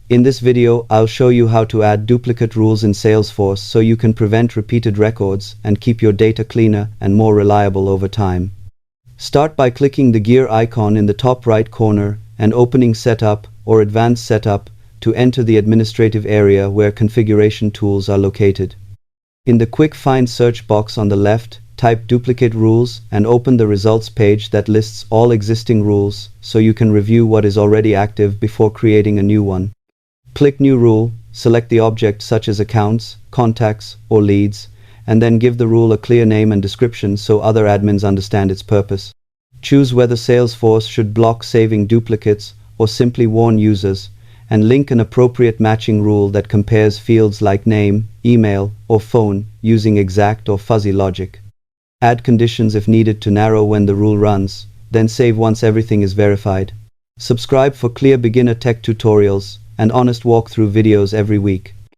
In this video, I'll show you how to add duplicate rules in Salesforce so you can prevent repeated records and keep your data cleaner and more reliable over time. Start by clicking the gear icon in the top right corner and opening Setup or Advanced Setup to enter the administrative area where configuration tools are located. In the quick find search box on the left, type duplicate rules and open the results page that lists all existing rules so you can review what is already active before creating a new one. Click New Rule, select the object such as accounts, contacts, or leads, and then give the rule a clear name and description so other admins understand its purpose. Choose whether Salesforce should block saving duplicates or simply warn users, and link an appropriate matching rule that compares fields like name, email, or phone using exact or fuzzy logic. Add conditions if needed to narrow when the rule runs, then save once everything is verified. Subscribe for clear beginner tech tutorials and honest walkthrough videos every week.